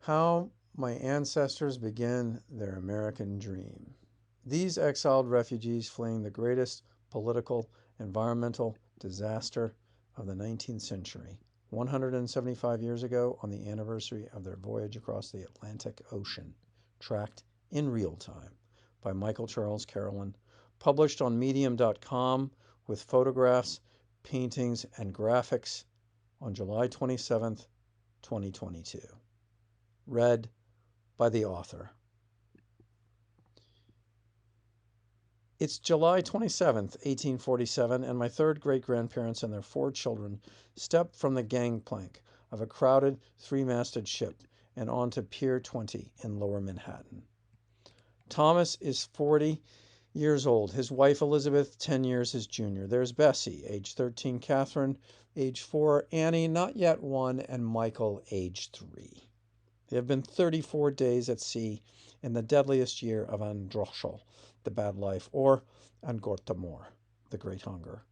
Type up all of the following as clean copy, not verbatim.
How my ancestors began their American dream. These exiled refugees fleeing the greatest political, environmental disaster of the 19th century, 175 years ago on the anniversary of their voyage across the Atlantic Ocean, tracked in real time by Michael Charles Carolan, published on medium.com with photographs, paintings, and graphics on July 27th, 2022. Read by the author. It's July 27th, 1847, and my third great-grandparents and their 4 children stepped from the gangplank of a crowded three-masted ship and onto Pier 20 in Lower Manhattan. Thomas is 40 years old, his wife Elizabeth 10 years his junior. There's Bessie, age 13, Catherine, age 4, Annie, not yet 1, and Michael, age 3. They have been 34 days at sea in the deadliest year of Androshel, the bad life, or Angortamor, the great hunger,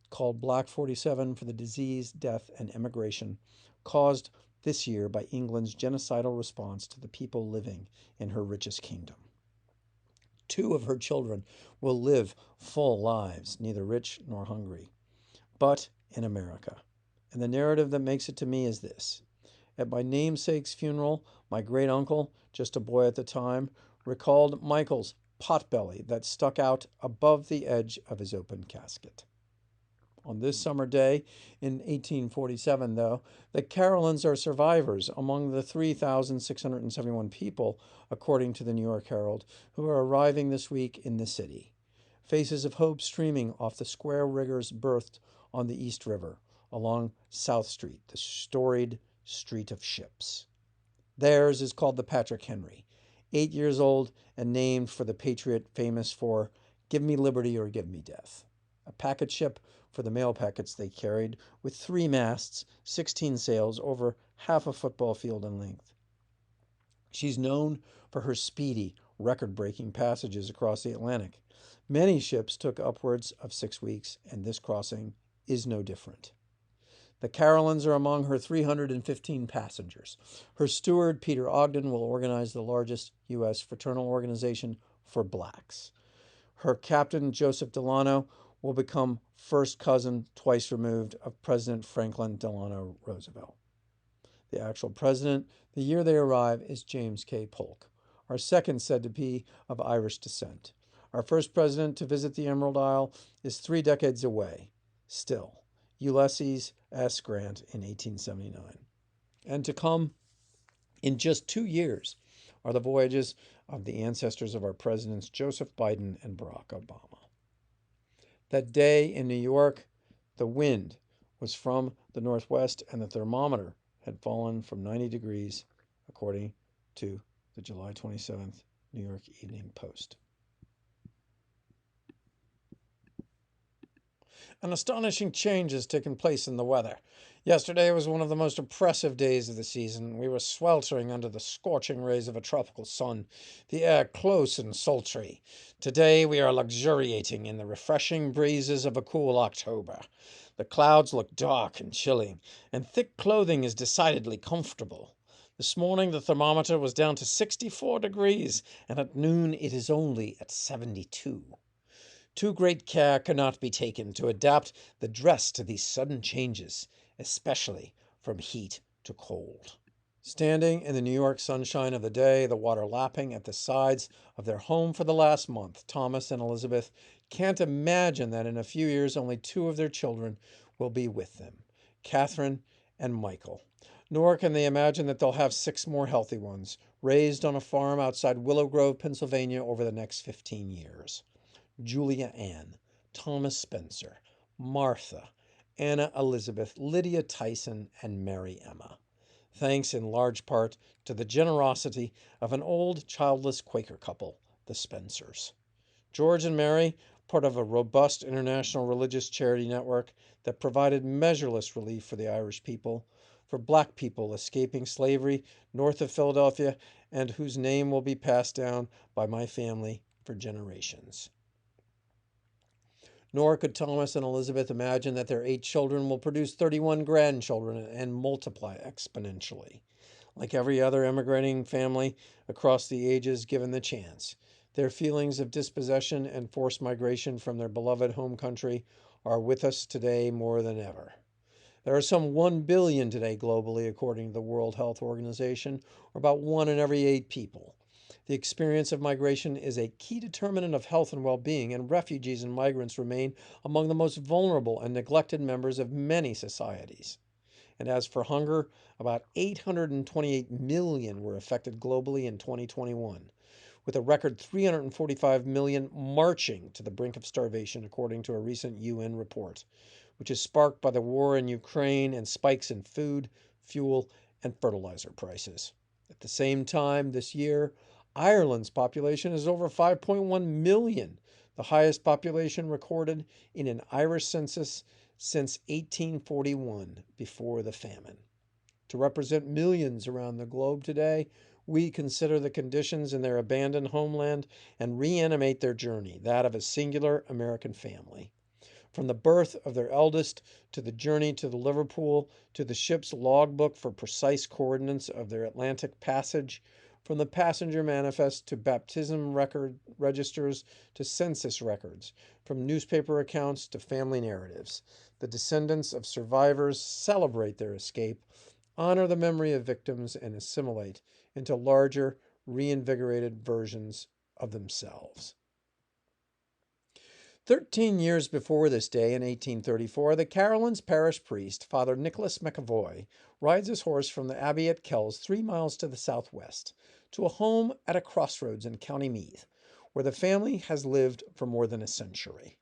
called Black 47 for the disease, death, and emigration caused this year by England's genocidal response to the people living in her richest kingdom. 2 of her children will live full lives, neither rich nor hungry, but in America. And the narrative that makes it to me is this. At my namesake's funeral, my great uncle, just a boy at the time, recalled Michael's potbelly that stuck out above the edge of his open casket. On this summer day in 1847, though, the Carolans are survivors among the 3,671 people, according to the New York Herald, who are arriving this week in the city. Faces of hope streaming off the square riggers berthed on the East River, along South Street, the storied street of ships. Theirs is called the Patrick Henry, 8 years old and named for the patriot famous for "Give me liberty or give me death," a packet ship for the mail packets they carried, with 3 masts, 16 sails, over half a football field in length. She's known for her speedy, record-breaking passages across the Atlantic. Many ships took upwards of 6 weeks, and this crossing is no different. The Carolans are among her 315 passengers. Her steward, Peter Ogden, will organize the largest U.S. fraternal organization for blacks. Her captain, Joseph Delano, will become first cousin, twice removed, of President Franklin Delano Roosevelt. The actual president, the year they arrive, is James K. Polk, our second said to be of Irish descent. Our first president to visit the Emerald Isle is 3 decades away, still. Ulysses S. Grant in 1879. And to come in just 2 years are the voyages of the ancestors of our presidents Joseph Biden and Barack Obama. That day in New York, the wind was from the northwest and the thermometer had fallen from 90 degrees, according to the July 27th New York Evening Post. An astonishing change has taken place in the weather. Yesterday was one of the most oppressive days of the season. We were sweltering under the scorching rays of a tropical sun, the air close and sultry. Today we are luxuriating in the refreshing breezes of a cool October. The clouds look dark and chilling, and thick clothing is decidedly comfortable. This morning the thermometer was down to 64 degrees, and at noon it is only at 72. Too great care cannot be taken to adapt the dress to these sudden changes, especially from heat to cold. Standing in the New York sunshine of the day, the water lapping at the sides of their home for the last month, Thomas and Elizabeth can't imagine that in a few years only 2 of their children will be with them, Catherine and Michael. Nor can they imagine that they'll have 6 more healthy ones, raised on a farm outside Willow Grove, Pennsylvania, over the next 15 years. Julia Ann, Thomas Spencer, Martha, Anna Elizabeth, Lydia Tyson, and Mary Emma. Thanks in large part to the generosity of an old childless Quaker couple, the Spencers. George and Mary, part of a robust international religious charity network that provided measureless relief for the Irish people, for black people escaping slavery north of Philadelphia, and whose name will be passed down by my family for generations. Nor could Thomas and Elizabeth imagine that their 8 children will produce 31 grandchildren and multiply exponentially. Like every other immigrating family across the ages given the chance, their feelings of dispossession and forced migration from their beloved home country are with us today more than ever. There are some 1 billion today globally, according to the World Health Organization, or about 1 in every 8 people. The experience of migration is a key determinant of health and well being, and refugees and migrants remain among the most vulnerable and neglected members of many societies. And as for hunger, about 828 million were affected globally in 2021, with a record 345 million marching to the brink of starvation, according to a recent UN report, which is sparked by the war in Ukraine and spikes in food, fuel, and fertilizer prices. At the same time, this year, Ireland's population is over 5.1 million, the highest population recorded in an Irish census since 1841, before the famine. To represent millions around the globe today, we consider the conditions in their abandoned homeland and reanimate their journey, that of a singular American family. From the birth of their eldest to the journey to the Liverpool to the ship's logbook for precise coordinates of their Atlantic passage, from the passenger manifest to baptism record registers to census records, from newspaper accounts to family narratives, the descendants of survivors celebrate their escape, honor the memory of victims, and assimilate into larger, reinvigorated versions of themselves. 13 years before this day, in 1834, the Carolans parish priest, Father Nicholas McAvoy, rides his horse from the abbey at Kells, 3 miles to the southwest, to a home at a crossroads in County Meath, where the family has lived for more than a century.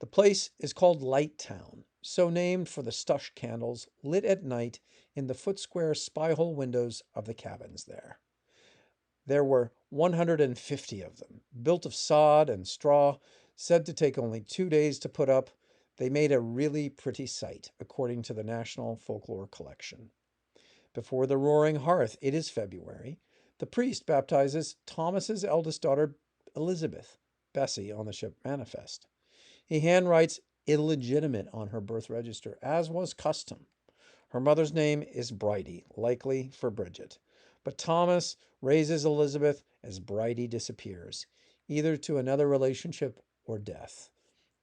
The place is called Light Town, so named for the stush candles lit at night in the foot-square spy-hole windows of the cabins there. There were 150 of them, built of sod and straw, said to take only 2 days to put up. They made a really pretty sight, according to the National Folklore Collection. Before the roaring hearth, it is February, the priest baptizes Thomas's eldest daughter, Elizabeth, Bessie, on the ship manifest. He handwrites illegitimate on her birth register, as was custom. Her mother's name is Bridie, likely for Bridget. But Thomas raises Elizabeth as Bridie disappears, either to another relationship or death.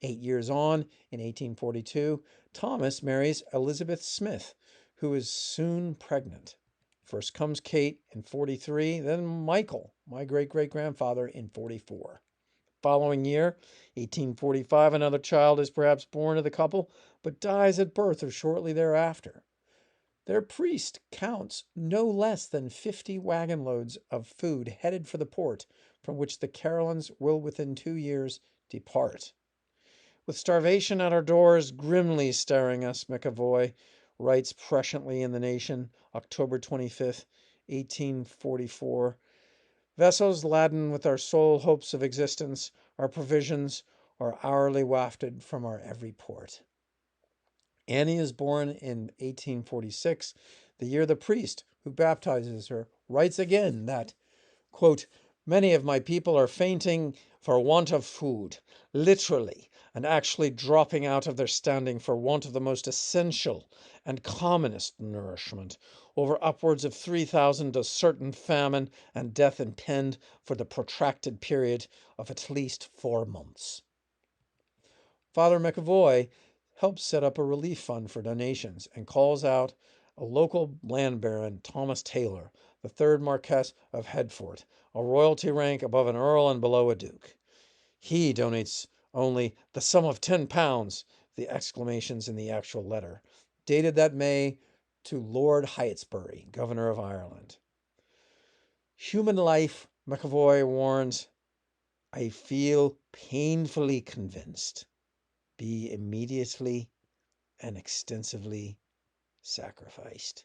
8 years on, in 1842, Thomas marries Elizabeth Smith, who is soon pregnant. First comes Kate in 43, then Michael, my great-great-grandfather, in 44. Following year, 1845, another child is perhaps born to the couple, but dies at birth or shortly thereafter. Their priest counts no less than 50 wagon loads of food headed for the port from which the Carolans will within 2 years depart. With starvation at our doors grimly staring us, McAvoy writes presciently in The Nation, October 25th, 1844, vessels laden with our sole hopes of existence, our provisions, are hourly wafted from our every port. Annie is born in 1846, the year the priest who baptizes her writes again that, quote, many of my people are fainting for want of food, literally, and actually dropping out of their standing for want of the most essential and commonest nourishment. Over upwards of 3,000 does certain famine and death impend for the protracted period of at least 4 months. Father McAvoy helps set up a relief fund for donations and calls out a local land baron, Thomas Taylor, the third Marquess of Hertford, a royalty rank above an earl and below a duke. He donates only the sum of £10, the exclamations in the actual letter, dated that May, to Lord Heytesbury, Governor of Ireland. Human life, McAvoy warns, I feel painfully convinced, be immediately and extensively sacrificed.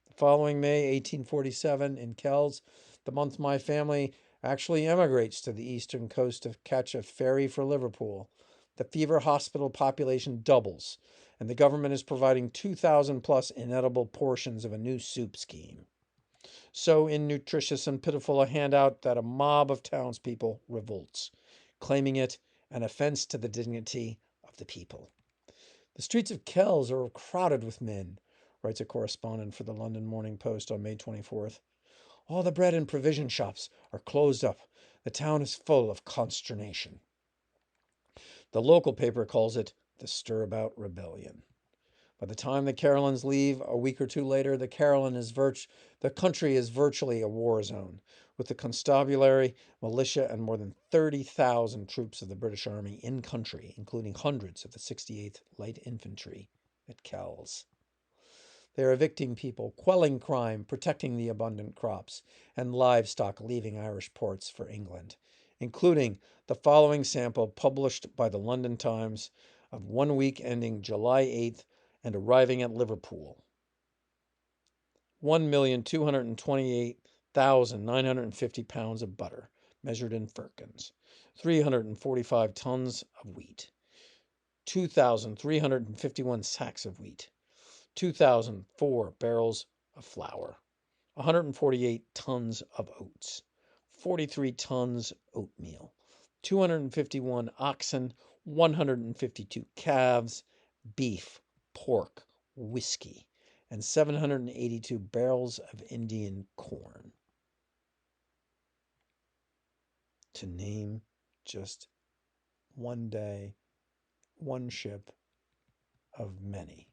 The following May, 1847, in Kells, the month my family actually emigrates to the eastern coast to catch a ferry for Liverpool. The fever hospital population doubles, and the government is providing 2,000 plus inedible portions of a new soup scheme. So innutritious and pitiful a handout that a mob of townspeople revolts, claiming it an offense to the dignity of the people. The streets of Kells are crowded with men, writes a correspondent for the London Morning Post on May 24th. All the bread and provision shops are closed up. The town is full of consternation. The local paper calls it the Stirabout Rebellion. By the time the Carolans leave a week or two later, the country is virtually a war zone, with the constabulary, militia, and more than 30,000 troops of the British Army in country, including hundreds of the 68th Light Infantry at Kells. They are evicting people, quelling crime, protecting the abundant crops, and livestock leaving Irish ports for England, including the following sample published by the London Times of 1 week ending July 8th and arriving at Liverpool. 1,228,950 pounds of butter, measured in firkins, 345 tons of wheat, 2,351 sacks of wheat, 2,004 barrels of flour, 148 tons of oats, 43 tons oatmeal, 251 oxen, 152 calves, beef, pork, whiskey, and 782 barrels of Indian corn. To name just one day, one ship of many.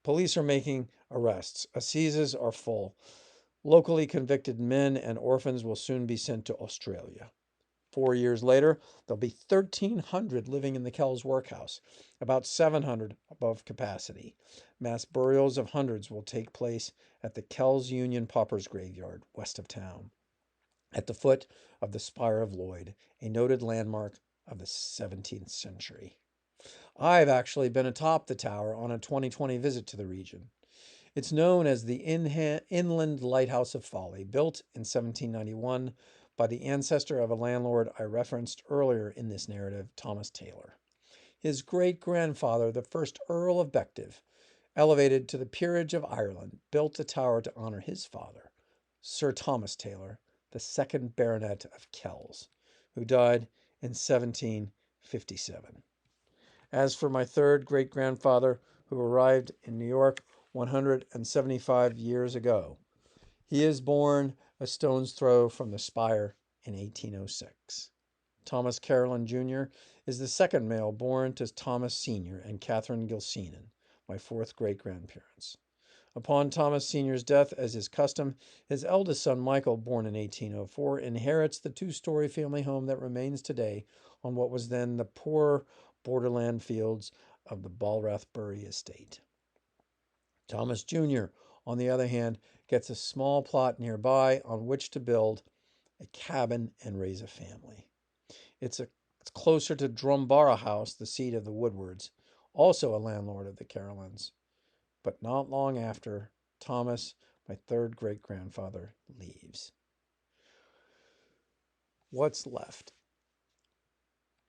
Police are making arrests. Assizes are full. Locally convicted men and orphans will soon be sent to Australia. 4 years later, there'll be 1,300 living in the Kells workhouse, about 700 above capacity. Mass burials of hundreds will take place at the Kells Union Paupers Graveyard, west of town, at the foot of the Spire of Lloyd, a noted landmark of the 17th century. I've actually been atop the tower on a 2020 visit to the region. It's known as the Inland Lighthouse of Folly, built in 1791 by the ancestor of a landlord I referenced earlier in this narrative, Thomas Taylor. His great-grandfather, the first Earl of Bective, elevated to the peerage of Ireland, built the tower to honor his father, Sir Thomas Taylor, the second Baronet of Kells, who died in 1757. As for my third great-grandfather, who arrived in New York 175 years ago, he is born a stone's throw from the spire in 1806. Thomas Carolan Jr. is the second male born to Thomas Sr. and Catherine Gilsenan, my fourth great-grandparents. Upon Thomas Sr.'s death, as is custom, his eldest son Michael, born in 1804, inherits the two-story family home that remains today on what was then the poor borderland fields of the Balrathbury estate. Thomas Jr., on the other hand, gets a small plot nearby on which to build a cabin and raise a family. It's closer to Drumbaragh House, the seat of the Woodwards, also a landlord of the Carolans. But not long after, Thomas, my third great-grandfather, leaves. What's left?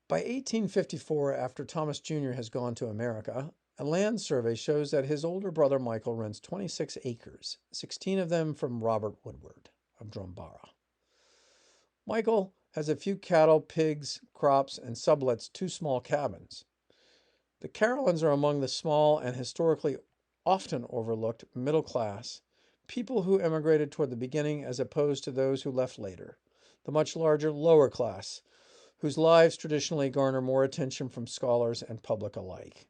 By 1854, after Thomas Jr. has gone to America, a land survey shows that his older brother Michael rents 26 acres, 16 of them from Robert Woodward of Drumbaragh. Michael has a few cattle, pigs, crops, and sublets 2 small cabins. The Carolans are among the small and historically often overlooked middle class, people who emigrated toward the beginning as opposed to those who left later, the much larger lower class, whose lives traditionally garner more attention from scholars and public alike.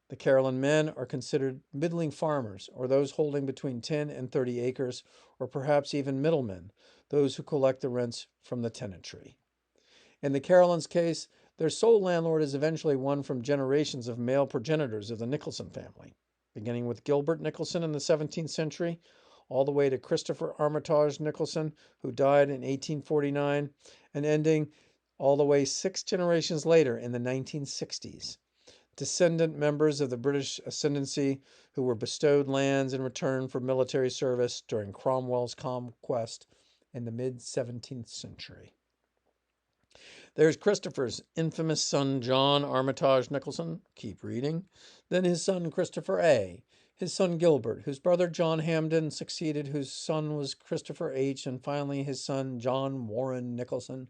The Carolan men are considered middling farmers, or those holding between 10 and 30 acres, or perhaps even middlemen, those who collect the rents from the tenantry. In the Carolans' case, their sole landlord is eventually one from generations of male progenitors of the Nicholson family, beginning with Gilbert Nicholson in the 17th century, all the way to Christopher Armitage Nicholson, who died in 1849, and ending all the way 6 generations later in the 1960s. Descendant members of the British ascendancy who were bestowed lands in return for military service during Cromwell's conquest in the mid-17th century. There's Christopher's infamous son John Armitage Nicholson, keep reading, then his son Christopher A., his son Gilbert, whose brother John Hampden succeeded, whose son was Christopher H., and finally his son John Warren Nicholson,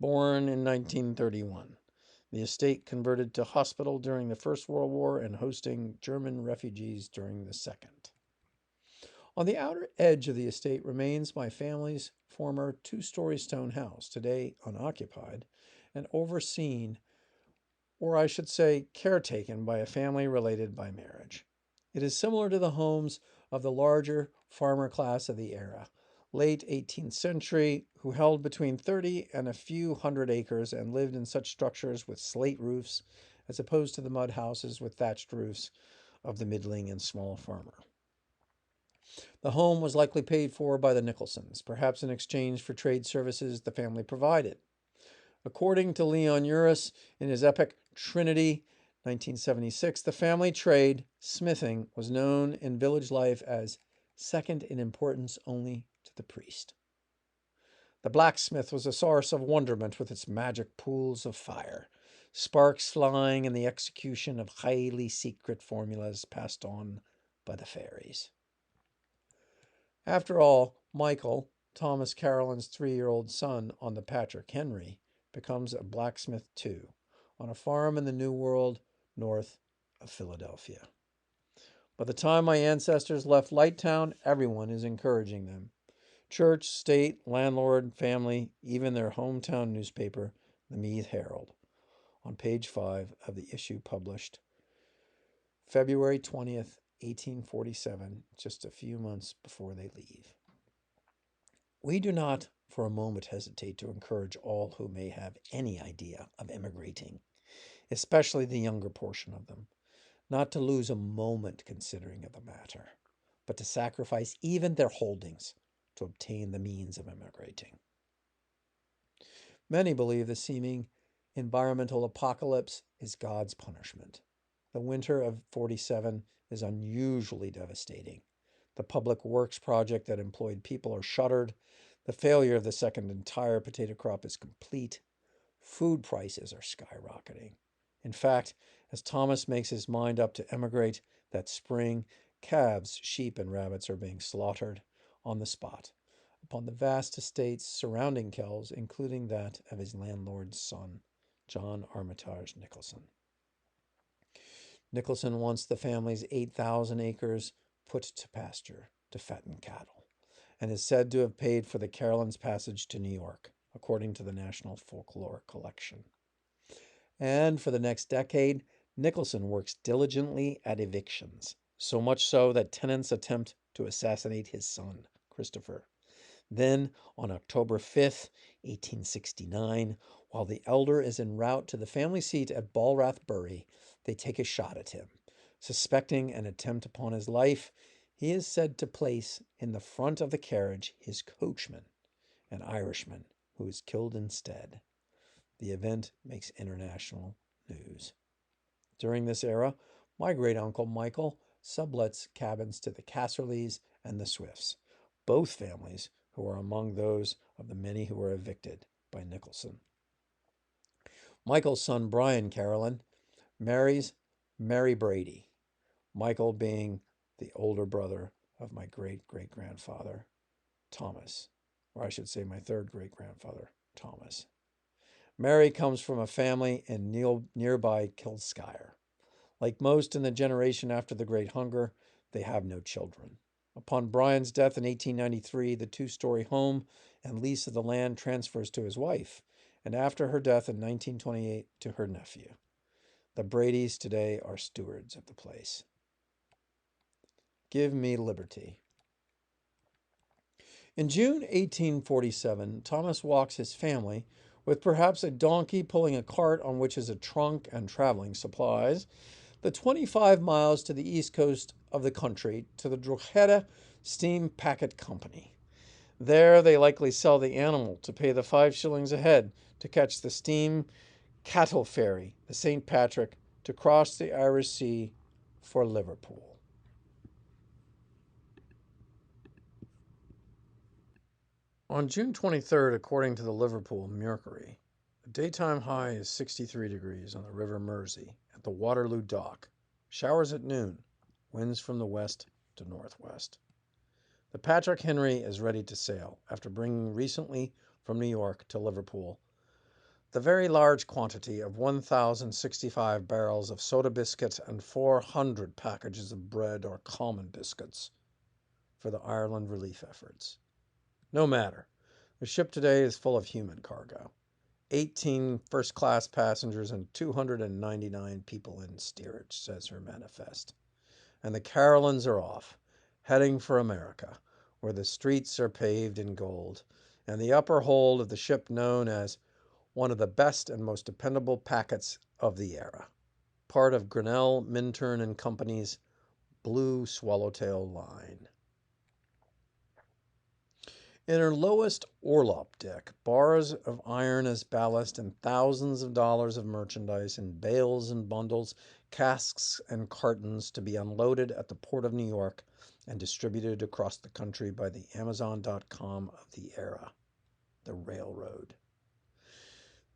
born in 1931. The estate converted to hospital during the First World War and hosting German refugees during the Second. On the outer edge of the estate remains my family's former two-story stone house, today unoccupied and overseen, or I should say caretaken, by a family related by marriage. It is similar to the homes of the larger farmer class of the era, late 18th century, who held between 30 and a few hundred acres and lived in such structures with slate roofs as opposed to the mud houses with thatched roofs of the middling and small farmer. The home was likely paid for by the Nicholsons, perhaps in exchange for trade services the family provided. According to Leon Uris in his epic Trinity, 1976, the family trade, smithing, was known in village life as second in importance only to the priest. The blacksmith was a source of wonderment with its magic pools of fire, sparks flying in the execution of highly secret formulas passed on by the fairies. After all, Michael, Thomas Carolan's 3-year-old son on the Patrick Henry, becomes a blacksmith too, on a farm in the New World north of Philadelphia. By the time my ancestors left Lighttown, everyone is encouraging them. Church, state, landlord, family, even their hometown newspaper, the Meath Herald, on page 5 of the issue published February 20th, 1847, just a few months before they leave. We do not for a moment hesitate to encourage all who may have any idea of emigrating, especially the younger portion of them, not to lose a moment considering of the matter, but to sacrifice even their holdings to obtain the means of emigrating. Many believe the seeming environmental apocalypse is God's punishment. The winter of 47 is unusually devastating. The public works project that employed people are shuttered. The failure of the second entire potato crop is complete. Food prices are skyrocketing. In fact, as Thomas makes his mind up to emigrate that spring, calves, sheep, and rabbits are being slaughtered on the spot upon the vast estates surrounding Kells, including that of his landlord's son, John Armitage Nicholson. Nicholson wants the family's 8,000 acres put to pasture to fatten cattle, and is said to have paid for the Carolans' passage to New York, according to the National Folklore Collection. And for the next decade, Nicholson works diligently at evictions, so much so that tenants attempt to assassinate his son, Christopher. Then, on October 5th, 1869, while the elder is en route to the family seat at Balrath Bury, they take a shot at him. Suspecting an attempt upon his life, he is said to place in the front of the carriage his coachman, an Irishman, who is killed instead. The event makes international news. During this era, my great-uncle Michael sublets cabins to the Casserleys and the Swifts, both families who are among those of the many who were evicted by Nicholson. Michael's son, Brian Carolan, marries Mary Brady, Michael being the older brother of my great-great-grandfather, Thomas, or I should say my third great-grandfather, Thomas. Mary comes from a family in nearby Kilskire. Like most in the generation after the Great Hunger, they have no children. Upon Brian's death in 1893, the two-story home and lease of the land transfers to his wife, and after her death in 1928 to her nephew. The Bradys today are stewards of the place. Give me liberty. In June 1847, Thomas walks his family, with perhaps a donkey pulling a cart on which is a trunk and traveling supplies, the 25 miles to the east coast of the country to the Drogheda Steam Packet Company. There they likely sell the animal to pay the 5 shillings a head to catch the steam cattle ferry, the St. Patrick, to cross the Irish Sea for Liverpool. On June 23rd, according to the Liverpool Mercury, the daytime high is 63 degrees on the River Mersey at the Waterloo Dock. Showers at noon, winds from the west to northwest. The Patrick Henry is ready to sail after bringing recently from New York to Liverpool the very large quantity of 1,065 barrels of soda biscuit and 400 packages of bread or common biscuits for the Ireland relief efforts. No matter. The ship today is full of human cargo. 18 first-class passengers and 299 people in steerage, says her manifest. And the Carolans are off, heading for America, where the streets are paved in gold, and the upper hold of the ship known as one of the best and most dependable packets of the era, part of Grinnell, Minturn and Company's Blue Swallowtail line. In her lowest orlop deck, bars of iron as ballast and thousands of dollars of merchandise in bales and bundles, casks and cartons to be unloaded at the port of New York and distributed across the country by the Amazon.com of the era, the railroad.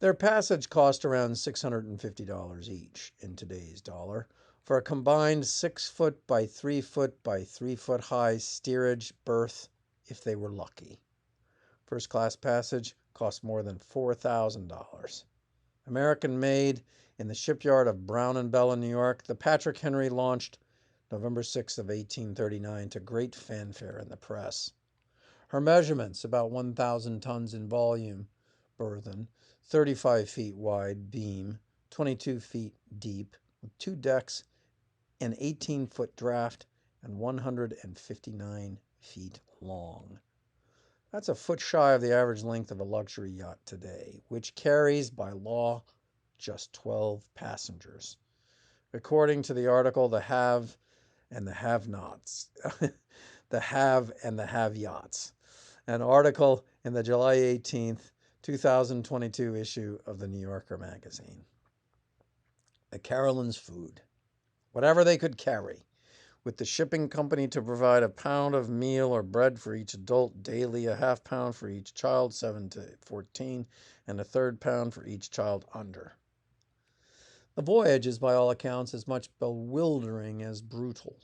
Their passage cost around $650 each in today's dollar for a combined 6 foot by 3 foot by 3 foot high steerage berth if they were lucky. First class passage cost more than $4,000. American made in the shipyard of Brown and Bell in New York, the Patrick Henry launched November 6th of 1839 to great fanfare in the press. Her measurements, about 1,000 tons in volume, burthen, 35 feet wide beam, 22 feet deep, with 2 decks, an 18-foot draft, and 159 feet long. That's a foot shy of the average length of a luxury yacht today, which carries, by law, just 12 passengers. According to the article, The Have and the Have-Nots, The Have and the Have-Yachts, an article in the July 18th, 2022 issue of the New Yorker magazine. The Carolans' food, whatever they could carry, with the shipping company to provide a pound of meal or bread for each adult daily, a half pound for each child 7 to 14, and a third pound for each child under. The voyage is, by all accounts, as much bewildering as brutal.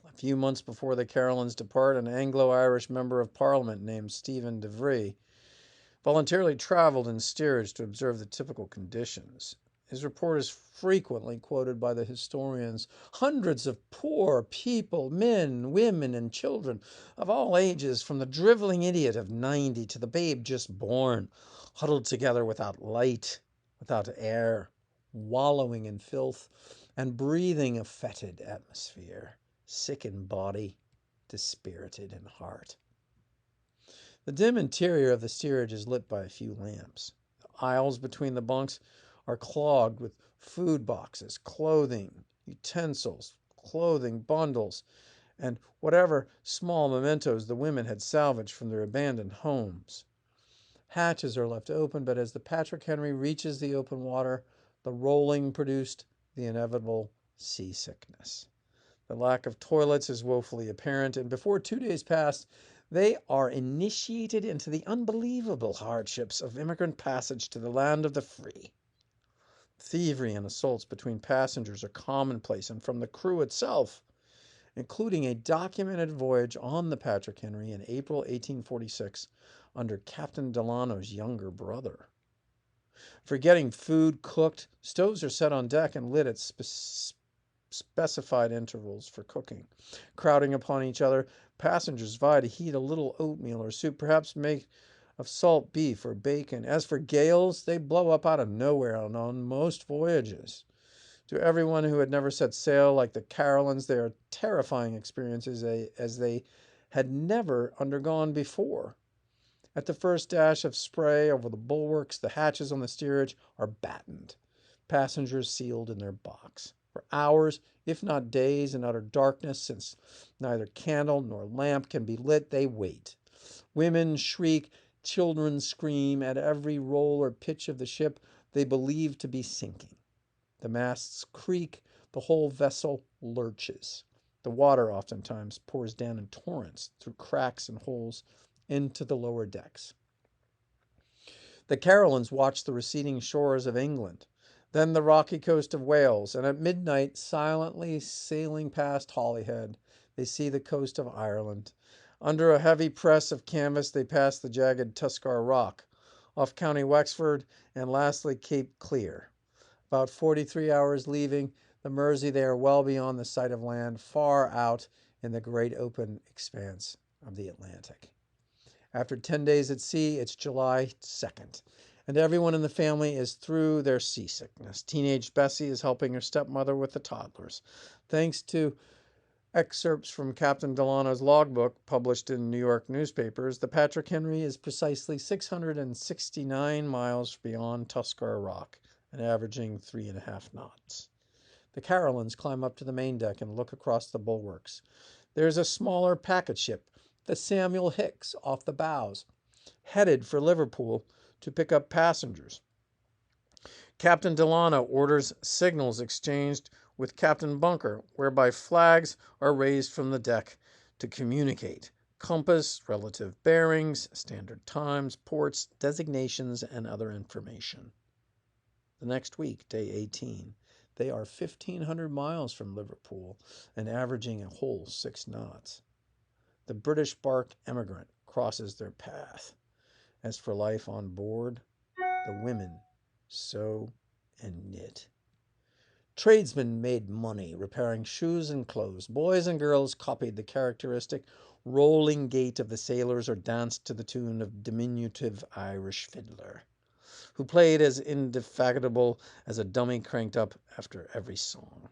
A few months before the Carolans depart, an Anglo-Irish member of Parliament named Stephen de Vries voluntarily traveled in steerage to observe the typical conditions. His report is frequently quoted by the historians. Hundreds of poor people, men, women, and children of all ages, from the driveling idiot of 90 to the babe just born, huddled together without light, without air, wallowing in filth, and breathing a fetid atmosphere, sick in body, dispirited in heart. The dim interior of the steerage is lit by a few lamps. The aisles between the bunks are clogged with food boxes, clothing, utensils, clothing bundles, and whatever small mementos the women had salvaged from their abandoned homes. Hatches are left open, but as the Patrick Henry reaches the open water, the rolling produced the inevitable seasickness. The lack of toilets is woefully apparent, and before 2 days pass, they are initiated into the unbelievable hardships of immigrant passage to the land of the free. Thievery and assaults between passengers are commonplace, and from the crew itself, including a documented voyage on the Patrick Henry in April 1846 under Captain Delano's younger brother. For getting food cooked, stoves are set on deck and lit at specified intervals for cooking. Crowding upon each other, passengers vie to heat a little oatmeal or soup, perhaps made of salt beef or bacon. As for gales, they blow up out of nowhere on most voyages. To everyone who had never set sail like the Carolans, they are terrifying experiences as they had never undergone before. At the first dash of spray over the bulwarks, the hatches on the steerage are battened, passengers sealed in their box. For hours, if not days, in utter darkness, since neither candle nor lamp can be lit, they wait. Women shriek, children scream at every roll or pitch of the ship they believe to be sinking. The masts creak, the whole vessel lurches. The water oftentimes pours down in torrents through cracks and holes into the lower decks. The Carolans watch the receding shores of England, then the rocky coast of Wales, and at midnight, silently sailing past Holyhead, they see the coast of Ireland. Under a heavy press of canvas, they pass the jagged Tuskar Rock, off County Wexford, and lastly Cape Clear. About 43 hours leaving the Mersey, they are well beyond the sight of land, far out in the great open expanse of the Atlantic. After 10 days at sea, it's July 2nd, and everyone in the family is through their seasickness. Teenage Bessie is helping her stepmother with the toddlers. Thanks to excerpts from Captain Delano's logbook published in New York newspapers, the Patrick Henry is precisely 669 miles beyond Tuscarora Rock and averaging 3.5 knots. The Carolans climb up to the main deck and look across the bulwarks. There's a smaller packet ship, the Samuel Hicks, off the bows, headed for Liverpool to pick up passengers. Captain Delano orders signals exchanged with Captain Bunker, whereby flags are raised from the deck to communicate compass, relative bearings, standard times, ports, designations, and other information. The next week, day 18, they are 1,500 miles from Liverpool and averaging a whole 6 knots. The British bark Emigrant crosses their path. As for life on board, the women sew and knit. Tradesmen made money repairing shoes and clothes. Boys and girls copied the characteristic rolling gait of the sailors or danced to the tune of diminutive Irish fiddler, who played as indefatigable as a dummy cranked up after every song.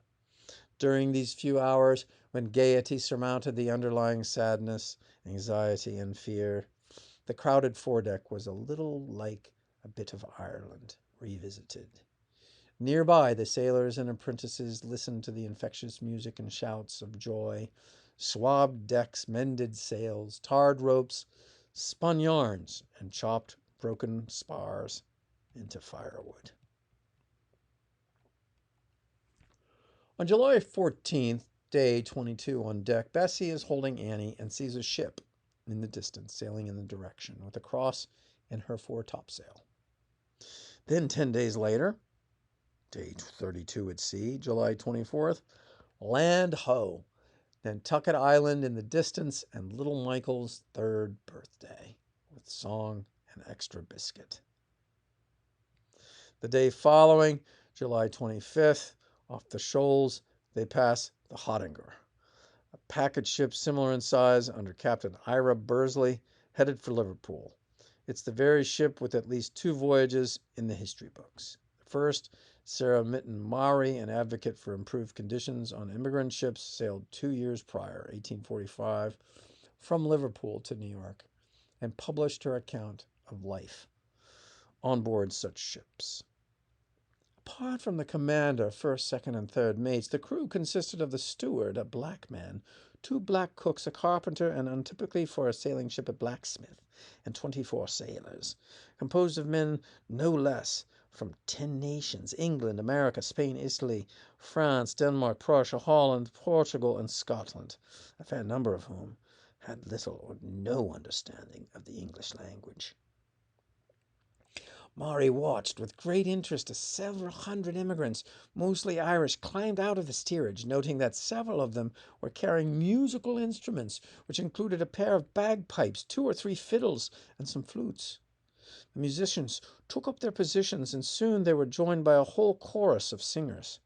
During these few hours, when gaiety surmounted the underlying sadness, anxiety, and fear, the crowded foredeck was a little like a bit of Ireland revisited. Nearby, the sailors and apprentices listened to the infectious music and shouts of joy. Swabbed decks, mended sails, tarred ropes, spun yarns, and chopped broken spars into firewood. On July 14th, day 22 on deck, Bessie is holding Annie and sees a ship in the distance sailing in the direction with a cross in her foretopsail. Then 10 days later, day 32 at sea, July 24th, land ho, Nantucket Island in the distance and little Michael's 3rd birthday with song and extra biscuit. The day following, July 25th, off the shoals, they pass the Hottinger, a packet ship similar in size under Captain Ira Bursley, headed for Liverpool. It's the very ship with at least 2 voyages in the history books. The first, Sarah Mitten Maury, an advocate for improved conditions on immigrant ships, sailed 2 years prior, 1845, from Liverpool to New York, and published her account of life on board such ships. Apart from the commander, first, second, and third mates, the crew consisted of the steward, a black man, 2 black cooks, a carpenter, and untypically for a sailing ship, a blacksmith, and 24 sailors, composed of men no less from 10 nations: England, America, Spain, Italy, France, Denmark, Prussia, Holland, Portugal, and Scotland, a fair number of whom had little or no understanding of the English language. Maury watched with great interest as several hundred immigrants, mostly Irish, climbed out of the steerage, noting that several of them were carrying musical instruments, which included a pair of bagpipes, 2 or 3 fiddles, and some flutes. The musicians took up their positions, and soon they were joined by a whole chorus of singers.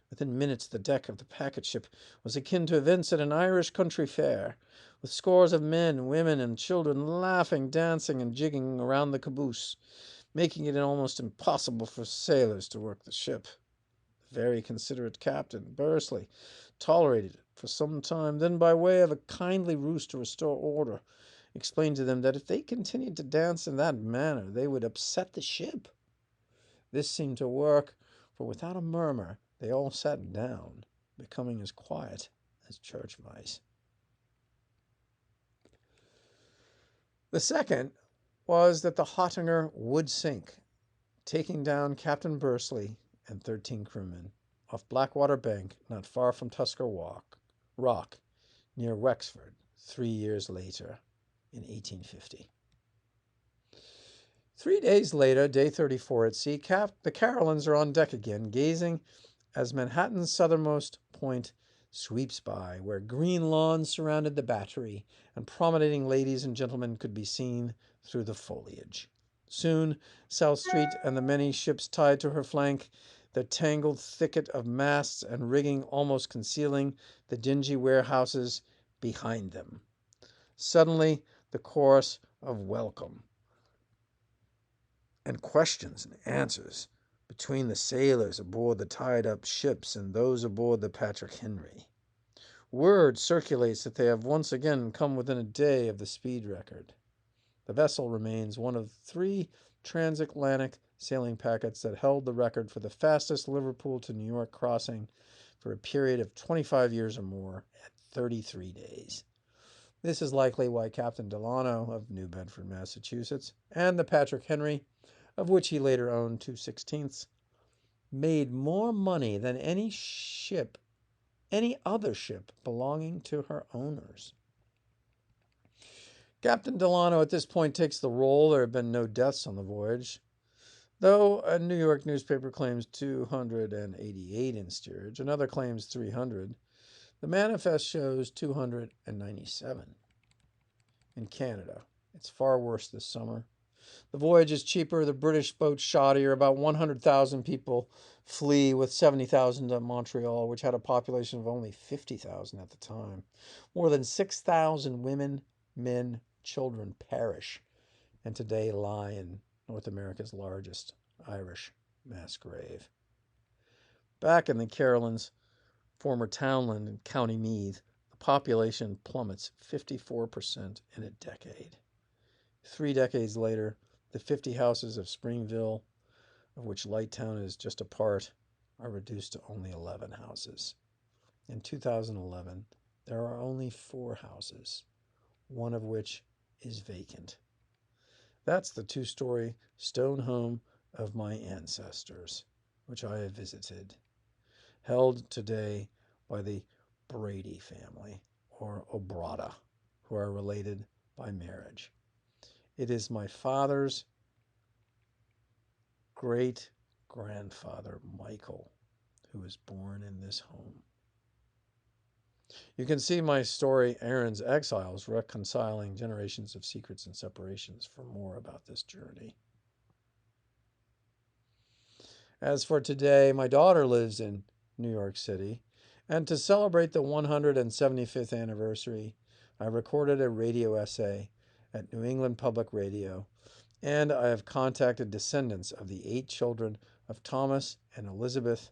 Within minutes, the deck of the packet ship was akin to events at an Irish country fair, with scores of men, women, and children laughing, dancing, and jigging around the caboose, making it almost impossible for sailors to work the ship. The very considerate Captain Bursley tolerated it for some time, then, by way of a kindly ruse to restore order, explained to them that if they continued to dance in that manner, they would upset the ship. This seemed to work, for without a murmur, they all sat down, becoming as quiet as church mice. The second was that the Hottinger would sink, taking down Captain Bursley and 13 crewmen off Blackwater Bank, not far from Tuscarora Rock, near Wexford, 3 years later, in 1850. 3 days later, day 34 at sea, the Carolans are on deck again, gazing as Manhattan's southernmost point sweeps by, where green lawns surrounded the battery, and promenading ladies and gentlemen could be seen through the foliage. Soon, South Street and the many ships tied to her flank, the tangled thicket of masts and rigging almost concealing the dingy warehouses behind them. Suddenly, the chorus of welcome and questions and answers between the sailors aboard the tied-up ships and those aboard the Patrick Henry. Word circulates that they have once again come within a day of the speed record. The vessel remains one of 3 transatlantic sailing packets that held the record for the fastest Liverpool to New York crossing for a period of 25 years or more at 33 days. This is likely why Captain Delano of New Bedford, Massachusetts, and the Patrick Henry, of which he later owned 2/16, made more money than any other ship belonging to her owners. Captain Delano at this point takes the role. There have been no deaths on the voyage, though a New York newspaper claims 288 in steerage. Another claims 300. The manifest shows 297. In Canada, it's far worse this summer. The voyage is cheaper, the British boat shoddier. About 100,000 people flee, with 70,000 to Montreal, which had a population of only 50,000 at the time. More than 6,000 women, men, children perish, and today lie in North America's largest Irish mass grave. Back in the Carolans, former townland in County Meath, the population plummets 54% in a decade. 3 decades later, the 50 houses of Springville, of which Lighttown is just a part, are reduced to only 11 houses. In 2011, there are only 4 houses, one of which is vacant. That's the 2-story stone home of my ancestors, which I have visited, held today by the Brady family, or Obrata, who are related by marriage. It is my father's great-grandfather, Michael, who was born in this home. You can see my story, Aaron's Exiles, Reconciling Generations of Secrets and Separations, for more about this journey. As for today, my daughter lives in New York City, and to celebrate the 175th anniversary, I recorded a radio essay at New England Public Radio, and I have contacted descendants of the 8 children of Thomas and Elizabeth,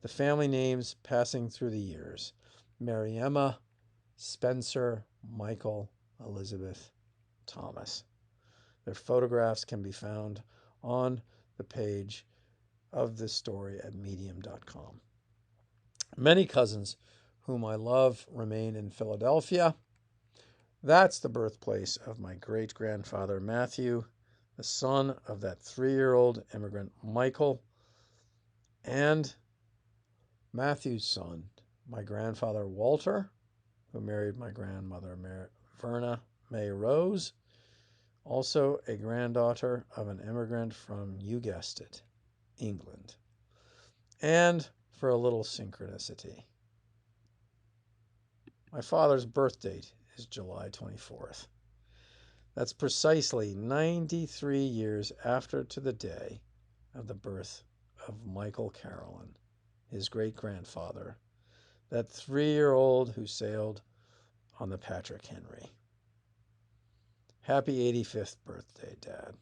the family names passing through the years: Mary Emma, Spencer, Michael, Elizabeth, Thomas. Their photographs can be found on the page of this story at medium.com. Many cousins whom I love remain in Philadelphia. That's the birthplace of my great-grandfather Matthew, the son of that 3-year-old immigrant Michael, and Matthew's son, my grandfather Walter, who married my grandmother Verna May Rose, also a granddaughter of an immigrant from, you guessed it, England. And for a little synchronicity, my father's birth date is July 24th. That's precisely 93 years after to the day of the birth of Michael Carolan, his great-grandfather, that 3-year-old who sailed on the Patrick Henry. Happy 85th birthday, Dad.